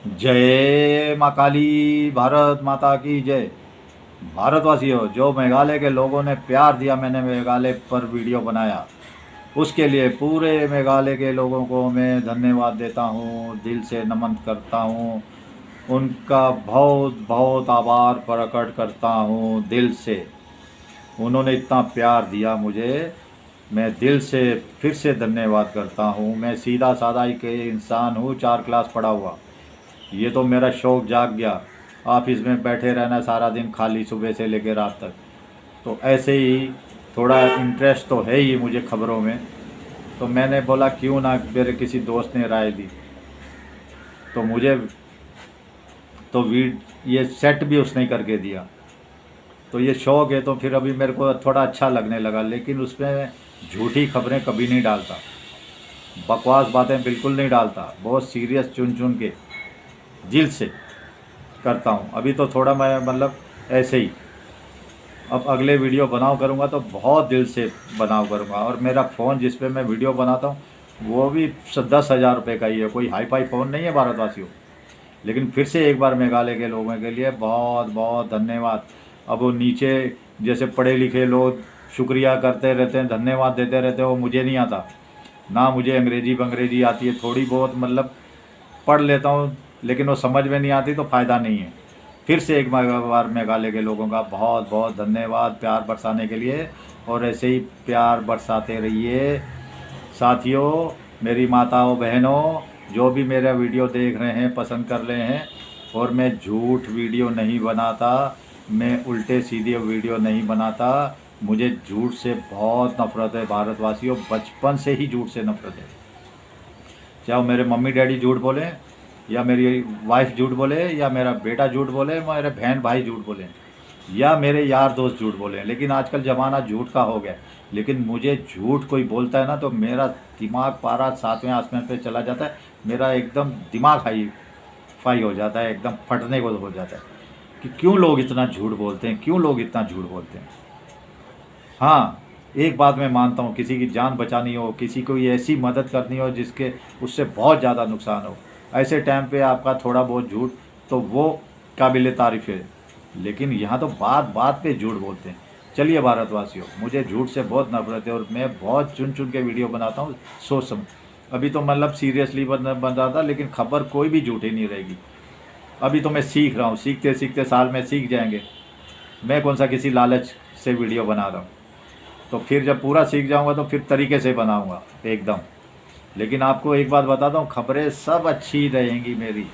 जय माँ काली, भारत माता की जय। भारतवासियों, जो मेघालय के लोगों ने प्यार दिया, मैंने मेघालय पर वीडियो बनाया, उसके लिए पूरे मेघालय के लोगों को मैं धन्यवाद देता हूँ, दिल से नमन करता हूँ। उनका बहुत बहुत आभार प्रकट करता हूँ दिल से। उन्होंने इतना प्यार दिया मुझे, मैं दिल से फिर से धन्यवाद करता हूँ। मैं सीधा साधा ही के इंसान हूँ, 4 क्लास पढ़ा हुआ। ये तो मेरा शौक़ जाग गया, ऑफिस में बैठे रहना सारा दिन खाली, सुबह से लेकर रात तक। तो ऐसे ही थोड़ा इंटरेस्ट तो है ही मुझे खबरों में, तो मैंने बोला क्यों ना, मेरे किसी दोस्त ने राय दी तो मुझे तो ये सेट भी उसने करके दिया। तो ये शौक़ है, तो फिर अभी मेरे को थोड़ा अच्छा लगने लगा। लेकिन उसमें झूठी खबरें कभी नहीं डालता, बकवास बातें बिल्कुल नहीं डालता, बहुत सीरियस चुन चुन के दिल से करता हूँ। अभी तो थोड़ा मैं मतलब ऐसे ही, अब अगले वीडियो बनाओ करूँगा तो बहुत दिल से बनाओ करूँगा। और मेरा फ़ोन जिस पे मैं वीडियो बनाता हूँ वो भी 10,000 रुपये का ही है, कोई हाई फाई फ़ोन नहीं है भारतवासियों। लेकिन फिर से एक बार मेघालय के लोगों के लिए बहुत बहुत धन्यवाद। अब वो नीचे जैसे पढ़े लिखे लोग शुक्रिया करते रहते हैं, धन्यवाद देते रहते हैं, वो मुझे नहीं आता ना। मुझे अंग्रेजी आती है थोड़ी बहुत, मतलब पढ़ लेता हूँ, लेकिन वो समझ में नहीं आती तो फ़ायदा नहीं है। फिर से एक बार मेघालय के लोगों का बहुत बहुत धन्यवाद प्यार बरसाने के लिए, और ऐसे ही प्यार बरसाते रहिए। साथियों, मेरी माताओं बहनों, जो भी मेरा वीडियो देख रहे हैं, पसंद कर रहे हैं, और मैं झूठ वीडियो नहीं बनाता, मैं उल्टे सीधे वीडियो नहीं बनाता। मुझे झूठ से बहुत नफ़रत है भारतवासियों, बचपन से ही झूठ से नफ़रत है। चाहे मेरे मम्मी डैडी झूठ बोलें, या मेरी वाइफ झूठ बोले, या मेरा बेटा झूठ बोले, मेरे बहन भाई झूठ बोलें, या मेरे यार दोस्त झूठ बोलें। लेकिन आजकल ज़माना झूठ का हो गया। लेकिन मुझे झूठ कोई बोलता है ना तो मेरा दिमाग पारा 7वें आसमान पे चला जाता है। मेरा एकदम दिमाग हाई फाई हो जाता है, एकदम फटने को हो जाता है कि क्यों लोग इतना झूठ बोलते हैं, क्यों लोग इतना झूठ बोलते हैं। हाँ, एक बात मैं मानता हूँ, किसी की जान बचानी हो, किसी को ऐसी मदद करनी हो जिसके उससे बहुत ज़्यादा नुकसान हो, ऐसे टाइम पे आपका थोड़ा बहुत झूठ तो वो काबिल तारीफ़ है। लेकिन यहाँ तो बात बात पे झूठ बोलते हैं। चलिए भारतवासियों, मुझे झूठ से बहुत नफरत है, और मैं बहुत चुन चुन के वीडियो बनाता हूँ सोच समझ। अभी तो मतलब सीरियसली बन रहा था, लेकिन खबर कोई भी झूठी नहीं रहेगी। अभी तो मैं सीख रहा हूँ, सीखते सीखते साल में सीख जाएंगे। मैं कौन सा किसी लालच से वीडियो बना रहा हूँ। तो फिर जब पूरा सीख जाऊँगा तो फिर तरीके से बनाऊँगा एकदम। लेकिन आपको एक बात बताता हूँ, खबरें सब अच्छी रहेंगी, मेरी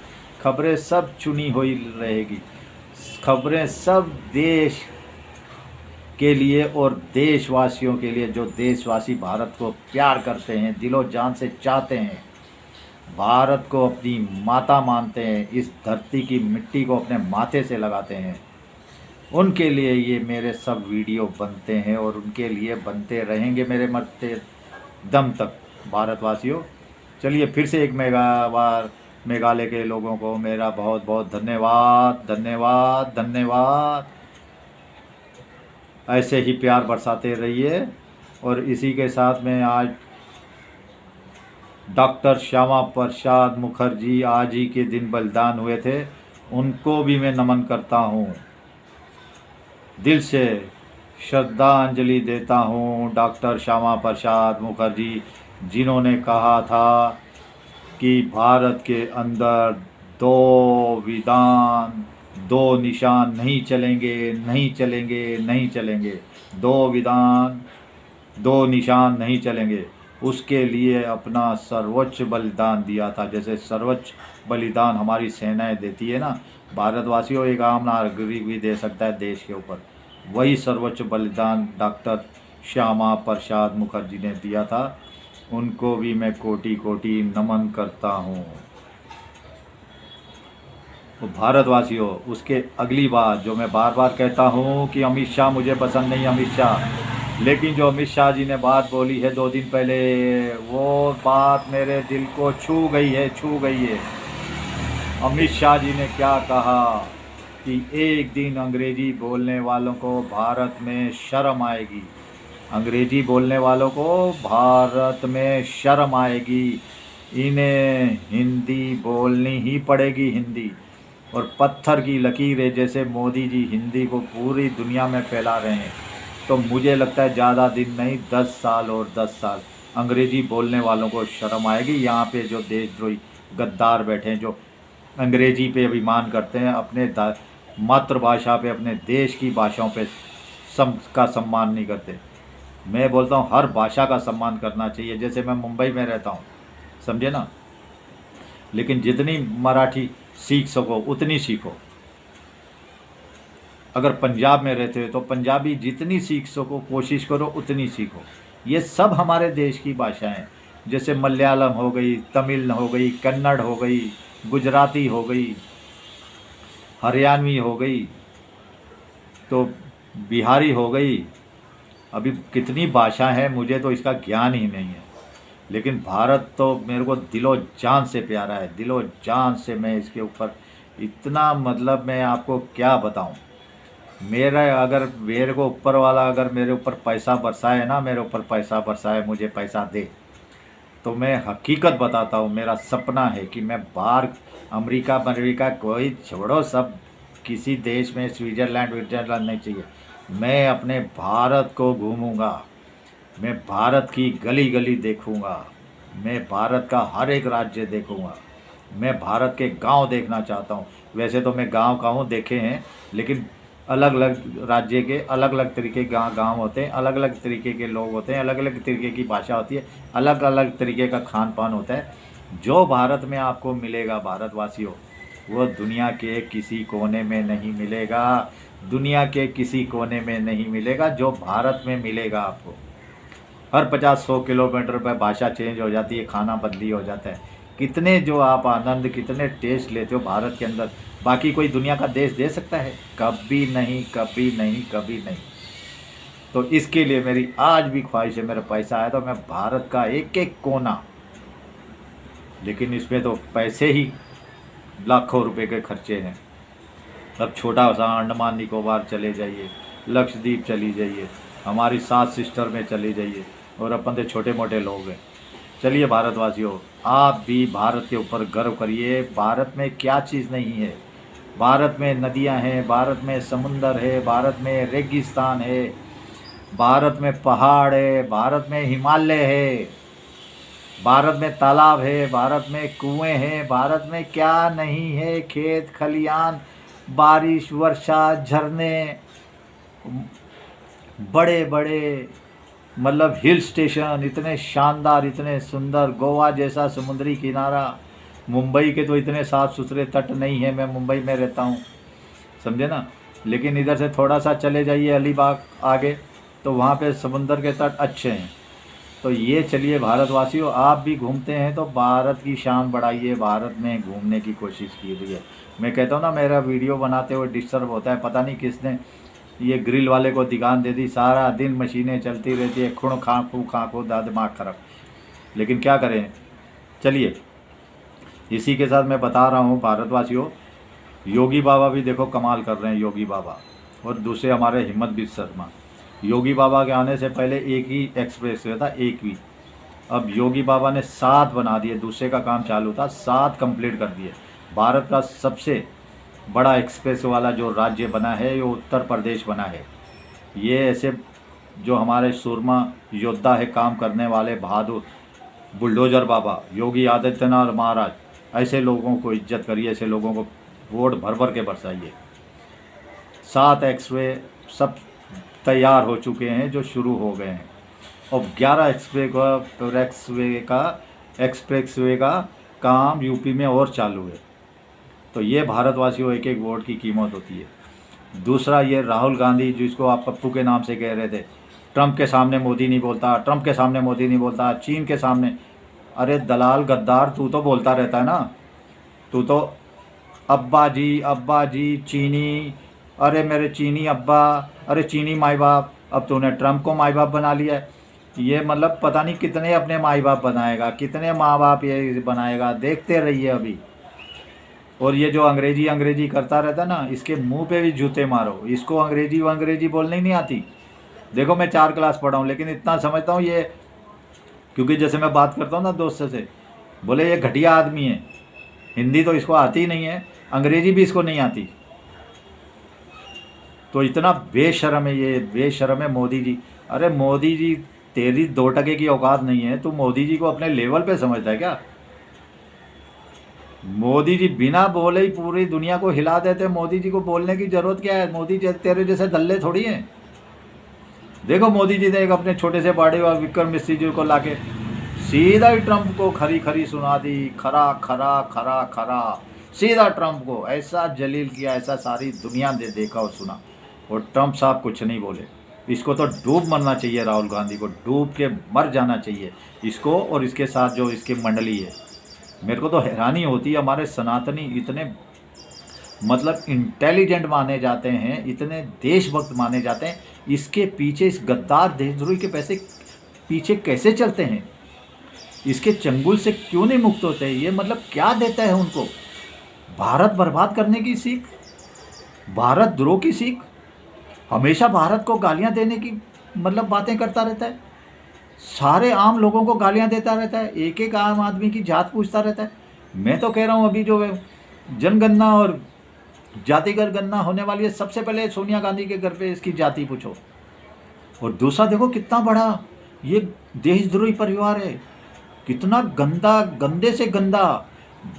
खबरें सब चुनी हुई रहेगी, खबरें सब देश के लिए और देशवासियों के लिए, जो देशवासी भारत को प्यार करते हैं, दिलो जान से चाहते हैं, भारत को अपनी माता मानते हैं, इस धरती की मिट्टी को अपने माथे से लगाते हैं, उनके लिए ये मेरे सब वीडियो बनते हैं, और उनके लिए बनते रहेंगे मेरे मरते दम तक। भारतवासियों, चलिए फिर से एक मेघालय के लोगों को मेरा बहुत बहुत धन्यवाद धन्यवाद धन्यवाद। ऐसे ही प्यार बरसाते रहिए। और इसी के साथ में आज डॉक्टर श्यामा प्रसाद मुखर्जी आज ही के दिन बलिदान हुए थे, उनको भी मैं नमन करता हूँ, दिल से श्रद्धांजलि देता हूँ। डॉक्टर श्यामा प्रसाद मुखर्जी, जिन्होंने कहा था कि भारत के अंदर दो विधान, दो निशान नहीं चलेंगे, नहीं चलेंगे, नहीं चलेंगे, दो विधान, दो निशान नहीं चलेंगे। उसके लिए अपना सर्वोच्च बलिदान दिया था, जैसे सर्वोच्च बलिदान हमारी सेनाएं देती है ना, भारतवासियों एक आम नागरिक भी दे सकता है देश के ऊपर, वही सर्वोच्च बलिदान डॉक्टर श्यामा प्रसाद मुखर्जी ने दिया था। उनको भी मैं कोटि कोटि नमन करता हूँ। तो भारतवासियों, उसके अगली बात जो मैं बार बार कहता हूँ कि अमित शाह मुझे पसंद नहीं, अमित शाह, लेकिन जो अमित शाह जी ने बात बोली है 2 दिन पहले, वो बात मेरे दिल को छू गई है, छू गई है। अमित शाह जी ने क्या कहा कि एक दिन अंग्रेजी बोलने वालों को भारत में शर्म आएगी, अंग्रेजी बोलने वालों को भारत में शर्म आएगी। इन्हें हिंदी बोलनी ही पड़ेगी, हिंदी। और पत्थर की लकीरें जैसे मोदी जी हिंदी को पूरी दुनिया में फैला रहे हैं, तो मुझे लगता है ज़्यादा दिन नहीं, 10 साल और 10 साल अंग्रेजी बोलने वालों को शर्म आएगी। यहाँ पे जो देशद्रोही गद्दार बैठे हैं, जो अंग्रेजी पे अभिमान करते हैं, अपने मातृभाषा पे, अपने देश की भाषाओं पे का सम्मान नहीं करते। मैं बोलता हूँ हर भाषा का सम्मान करना चाहिए। जैसे मैं मुंबई में रहता हूँ, समझे ना, लेकिन जितनी मराठी सीख सको उतनी सीखो। अगर पंजाब में रहते हो तो पंजाबी जितनी सीख सको कोशिश करो उतनी सीखो। ये सब हमारे देश की भाषाएं हैं। जैसे मलयालम हो गई, तमिल हो गई, कन्नड़ हो गई, गुजराती हो गई, हरियाणवी हो गई, तो बिहारी हो गई। अभी कितनी भाषा है मुझे तो इसका ज्ञान ही नहीं है, लेकिन भारत तो मेरे को दिलो जान से प्यारा है, दिलो जान से। मैं इसके ऊपर इतना, मतलब मैं आपको क्या बताऊं। मेरे को ऊपर वाला अगर मेरे ऊपर पैसा बरसाए ना, मेरे ऊपर पैसा बरसाए, मुझे पैसा दे, तो मैं हकीकत बताता हूँ, मेरा सपना है कि मैं बाहर अमेरिका कोई छोड़ो, सब किसी देश में स्विट्ज़रलैंड नहीं चाहिए, मैं अपने भारत को घूमूंगा। मैं भारत की गली गली देखूंगा, मैं भारत का हर एक राज्य देखूंगा, मैं भारत के गांव देखना चाहता हूं। वैसे तो मैं गांव देखे हैं, लेकिन अलग अलग राज्य के अलग अलग तरीके के गांव होते हैं, अलग अलग तरीके के लोग होते हैं, अलग अलग तरीके की भाषा होती है, अलग अलग तरीके का खान पान होता है। जो भारत में आपको मिलेगा भारतवासियों, वो दुनिया के किसी कोने में नहीं मिलेगा, दुनिया के किसी कोने में नहीं मिलेगा जो भारत में मिलेगा आपको। हर 50-100 किलोमीटर पर भाषा चेंज हो जाती है, खाना बदली हो जाता है। कितने जो आप आनंद, कितने टेस्ट लेते हो भारत के अंदर, बाकी कोई दुनिया का देश दे सकता है? कभी नहीं, कभी नहीं, कभी नहीं। तो इसके लिए मेरी आज भी ख्वाहिश है, मेरा पैसा आया तो मैं भारत का एक एक कोना, लेकिन इसमें तो पैसे ही लाखों रुपए के खर्चे हैं। अब छोटा सा अंडमान निकोबार चले जाइए, लक्षद्वीप चली जाइए, हमारी 7 सिस्टर में चली जाइए, और अपन तो छोटे मोटे लोग हैं। चलिए भारतवासियों, आप भी भारत के ऊपर गर्व करिए। भारत में क्या चीज़ नहीं है? भारत में नदियां हैं, भारत में समुंदर है, भारत में रेगिस्तान है, भारत में पहाड़ है, भारत में हिमालय है, भारत में तालाब है, भारत में कुएं हैं, भारत में क्या नहीं है? खेत खलियान, बारिश, वर्षा, झरने, बड़े बड़े मतलब हिल स्टेशन, इतने शानदार, इतने सुंदर, गोवा जैसा समुद्री किनारा। मुंबई के तो इतने साफ़ सुथरे तट नहीं है, मैं मुंबई में रहता हूँ, समझे ना, लेकिन इधर से थोड़ा सा चले जाइए अलीबाग आगे, तो वहाँ पे समुंदर के तट अच्छे हैं। तो ये चलिए भारतवासियों, आप भी घूमते हैं तो भारत की शान बढ़ाइए, भारत में घूमने की कोशिश कीजिए। मैं कहता हूँ ना, मेरा वीडियो बनाते हुए डिस्टर्ब होता है, पता नहीं किसने ये ग्रिल वाले को दिगान दे दी, सारा दिन मशीनें चलती रहती है, खुण खाँखू दिमाग खराब। लेकिन क्या करें, चलिए इसी के साथ मैं बता रहा हूँ भारतवासियों, योगी बाबा भी देखो कमाल कर रहे हैं, योगी बाबा, और दूसरे हमारे हिम्मत बिस्वा शर्मा। योगी बाबा के आने से पहले एक ही एक्सप्रेस वे था, एक ही। अब योगी बाबा ने 7 बना दिए, दूसरे का काम चालू था, 7 कंप्लीट कर दिए। भारत का सबसे बड़ा एक्सप्रेस वाला जो राज्य बना है वो उत्तर प्रदेश बना है। ये ऐसे जो हमारे सूरमा योद्धा है, काम करने वाले बहादुर बुलडोजर बाबा योगी आदित्यनाथ महाराज, ऐसे लोगों को इज्जत करिए, ऐसे लोगों को वोट भर भर के बरसाइए। 7 एक्सप्रेस सब तैयार हो चुके हैं जो शुरू हो गए हैं, और 11 एक्सप्रेसवे का काम यूपी में और चालू है। तो ये भारतवासियों, एक एक वोट की कीमत होती है। दूसरा, ये राहुल गांधी जिसको आप पप्पू के नाम से कह रहे थे, ट्रंप के सामने मोदी नहीं बोलता, ट्रंप के सामने मोदी नहीं बोलता, चीन के सामने, अरे दलाल गद्दार, तू तो बोलता रहता है ना, तू तो अब्बा जी चीनी, अरे मेरे चीनी अब्बा, अरे चीनी माई बाप, अब तूने ट्रंप को माई बाप बना लिया है। ये मतलब पता नहीं कितने अपने माई बाप बनाएगा, कितने माँ बाप ये बनाएगा, देखते रहिए अभी। और ये जो अंग्रेजी करता रहता ना, इसके मुंह पे भी जूते मारो, इसको अंग्रेजी बोलने ही नहीं आती। देखो मैं 4 क्लास पढ़ा हूँ, लेकिन इतना समझता हूँ ये, क्योंकि जैसे मैं बात करता हूँ ना दोस्त से, बोले ये घटिया आदमी है। हिंदी तो इसको आती नहीं है, अंग्रेजी भी इसको नहीं आती। तो इतना बेशर्म है ये, बेशर्म है मोदी जी। अरे मोदी जी, तेरी 2% की औकात नहीं है, तू मोदी जी को अपने लेवल पे समझता है क्या? मोदी जी बिना बोले ही पूरी दुनिया को हिला देते। मोदी जी को बोलने की जरूरत क्या है? मोदी जी तेरे जैसे दल्ले थोड़ी हैं। देखो मोदी जी ने एक अपने छोटे से बाड़े और विक्रम मिश्री जी को लाके सीधा ही ट्रंप को खरी खरी सुना दी, खरा खरा खरा खरा, सीधा ट्रंप को ऐसा जलील किया, ऐसा सारी दुनिया ने देखा और सुना, और ट्रंप साहब कुछ नहीं बोले। इसको तो डूब मरना चाहिए, राहुल गांधी को डूब के मर जाना चाहिए इसको, और इसके साथ जो इसकी मंडली है। मेरे को तो हैरानी होती है, हमारे सनातनी इतने मतलब इंटेलिजेंट माने जाते हैं, इतने देशभक्त माने जाते हैं, इसके पीछे, इस गद्दार देशद्रोही के पैसे पीछे कैसे चलते हैं? इसके चंगुल से क्यों नहीं मुक्त होते? ये मतलब क्या देता है उनको? भारत बर्बाद करने की सीख, भारत द्रोह की सीख, हमेशा भारत को गालियां देने की मतलब बातें करता रहता है, सारे आम लोगों को गालियां देता रहता है, एक एक आम आदमी की जात पूछता रहता है। मैं तो कह रहा हूँ अभी जो जनगणना और जातिगत गणना होने वाली है, सबसे पहले सोनिया गांधी के घर पे इसकी जाति पूछो। और दूसरा देखो कितना बड़ा ये देशद्रोही परिवार है, कितना गंदा, गंदे से गंदा।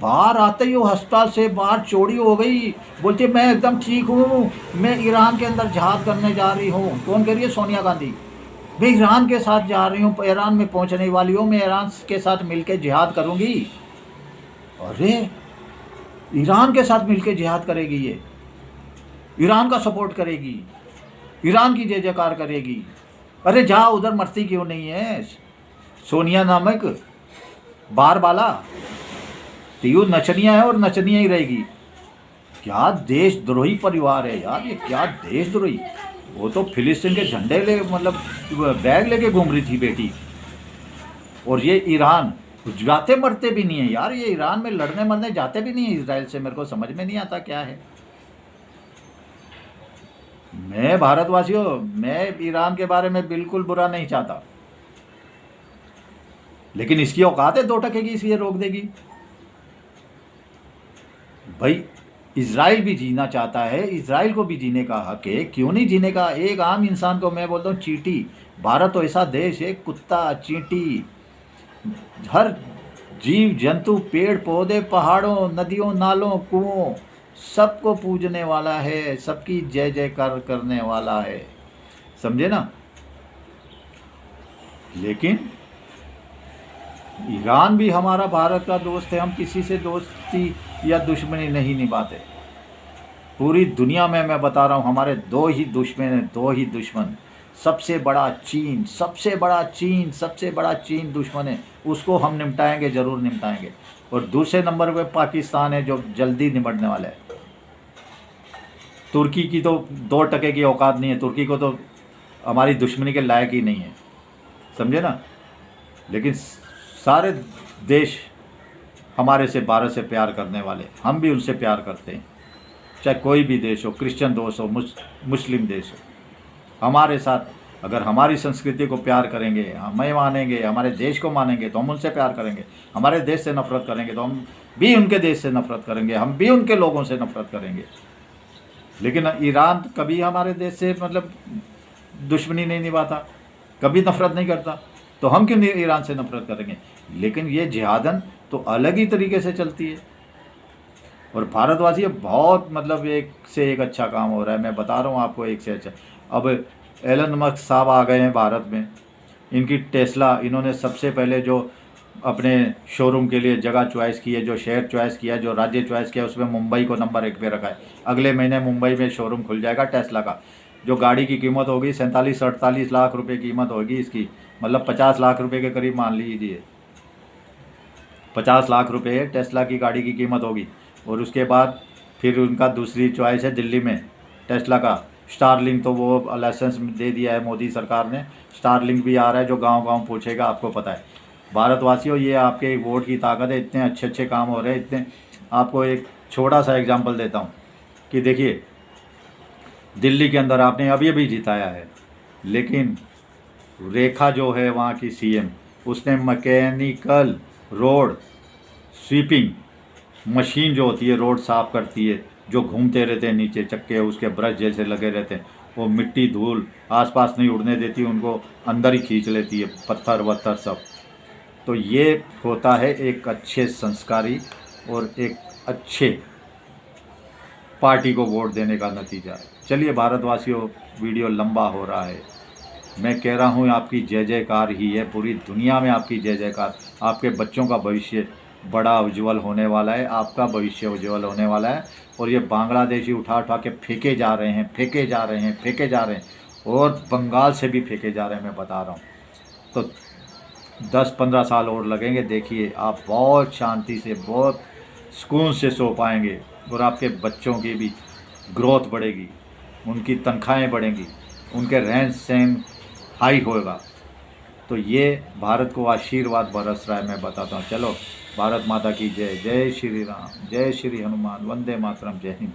बाहर आते ही वो अस्पताल से बाहर चोरी हो गई, बोलती है मैं एकदम ठीक हूँ, मैं ईरान के अंदर जहाद करने जा रही हूँ। कौन कह रही है? सोनिया गांधी। मैं ईरान के साथ जा रही हूँ, ईरान में पहुँचने वाली हूँ, मैं ईरान के साथ मिलकर जिहाद करूँगी। अरे ईरान के साथ मिलकर जिहाद करेगी ये, ईरान का सपोर्ट करेगी, ईरान की जय जयकार करेगी। अरे जा उधर, मरती क्यों नहीं है सोनिया नामक बार बाला? तीयू नचनिया है और नचनिया ही रहेगी। क्या देशद्रोही परिवार है यार ये, क्या देशद्रोही। वो तो फिलिस्तीन के झंडे ले मतलब बैग लेके घूम रही थी बेटी, और ये ईरान जाते मरते भी नहीं है यार, ये ईरान में लड़ने मरने जाते भी नहीं है इजराइल से। मेरे को समझ में नहीं आता क्या है। मैं भारतवासियों, मैं ईरान के बारे में बिल्कुल बुरा नहीं चाहता, लेकिन इसकी औकात है 2% की, इसलिए रोक देगी। भाई इजराइल भी जीना चाहता है, इजराइल को भी जीने का हक है, क्यों नहीं जीने का? एक आम इंसान को मैं बोलता हूँ चींटी। भारत तो ऐसा देश है, कुत्ता, चींटी, हर जीव जंतु, पेड़ पौधे, पहाड़ों, नदियों, नालों, कुओं, सबको पूजने वाला है, सबकी जय जयकार करने वाला है, समझे ना? लेकिन ईरान भी हमारा भारत का दोस्त है, हम किसी से दोस्ती या दुश्मनी नहीं निभाते। पूरी दुनिया में मैं बता रहा हूँ, हमारे दो ही दुश्मन हैं, दो ही दुश्मन। सबसे बड़ा चीन, सबसे बड़ा चीन, सबसे बड़ा चीन दुश्मन है, उसको हम निपटाएंगे, ज़रूर निपटाएंगे। और दूसरे नंबर पे पाकिस्तान है, जो जल्दी निपटने वाला है। तुर्की की तो 2% की औकात नहीं है, तुर्की को तो हमारी दुश्मनी के लायक ही नहीं है, समझे ना? लेकिन सारे देश हमारे से, भारत से प्यार करने वाले, हम भी उनसे प्यार करते हैं, चाहे कोई भी देश हो, क्रिश्चियन देश हो, मुस्लिम देश हो। हमारे साथ अगर हमारी संस्कृति को प्यार करेंगे, हमें मानेंगे, हमारे देश को मानेंगे, तो हम उनसे प्यार करेंगे। हमारे देश से नफरत करेंगे तो हम भी उनके देश से नफरत करेंगे, हम भी उनके लोगों से नफरत करेंगे। लेकिन ईरान कभी हमारे देश से मतलब दुश्मनी नहीं निभाता, कभी नफरत नहीं करता, तो हम क्यों ईरान से नफरत करेंगे? लेकिन ये जिहादन तो अलग ही तरीके से चलती है। और भारतवासी बहुत मतलब एक से एक अच्छा काम हो रहा है, मैं बता रहा हूँ आपको, एक से अच्छा। अब एलन मस्क साहब आ गए हैं भारत में, इनकी टेस्ला, इन्होंने सबसे पहले जो अपने शोरूम के लिए जगह चॉइस की है, जो शहर चॉइस किया, जो राज्य चॉइस किया, उसमें मुंबई को नंबर 1 पे रखा है। अगले महीने मुंबई में शोरूम खुल जाएगा टेस्ला का। जो गाड़ी की कीमत होगी 47-48 लाख रुपए कीमत होगी इसकी, मतलब 50 लाख रुपए के करीब मान लीजिए। 50 लाख रुपए टेस्ला की गाड़ी की कीमत होगी। और उसके बाद फिर उनका दूसरी चॉइस है दिल्ली में टेस्ला का स्टारलिंक, तो वो लाइसेंस दे दिया है मोदी सरकार ने, स्टारलिंक भी आ रहा है, जो गांव-गांव पूछेगा, आपको पता है। भारतवासियों, ये आपके वोट की ताकत है, इतने अच्छे अच्छे काम हो रहे हैं, इतने। आपको एक छोटा सा एग्जांपल देता हूँ कि देखिए, दिल्ली के अंदर आपने अभी अभी जिताया है, लेकिन रेखा जो है वहाँ की सीएम, उसने मैकेनिकल रोड स्वीपिंग मशीन जो होती है रोड साफ करती है, जो घूमते रहते हैं नीचे चक्के उसके ब्रश जैसे लगे रहते हैं, वो मिट्टी धूल आसपास नहीं उड़ने देती, उनको अंदर ही खींच लेती है, पत्थर वत्थर सब। तो ये होता है एक अच्छे संस्कारी और एक अच्छे पार्टी को वोट देने का नतीजा। चलिए भारतवासियों, वीडियो लंबा हो रहा है, मैं कह रहा हूँ आपकी जय जयकार ही है, पूरी दुनिया में आपकी जय जयकार। आपके बच्चों का भविष्य बड़ा उज्जवल होने वाला है, आपका भविष्य उज्जवल होने वाला है। और ये बांग्लादेशी उठा उठा के फेंके जा रहे हैं, फेंके जा रहे हैं, फेंके जा रहे हैं, और बंगाल से भी फेंके जा रहे हैं, मैं बता रहा हूँ। तो 10-15 साल और लगेंगे, देखिए आप बहुत शांति से, बहुत सुकून से सो पाएंगे, और आपके बच्चों की भी ग्रोथ बढ़ेगी, उनकी तनख्वाहें बढ़ेंगी, उनके रहन सहन हाई होगा। तो ये भारत को आशीर्वाद बरस रहा है, मैं बताता हूँ। चलो, भारत माता की जय। जय श्री राम, जय श्री हनुमान, वंदे मातरम, जय हिंद।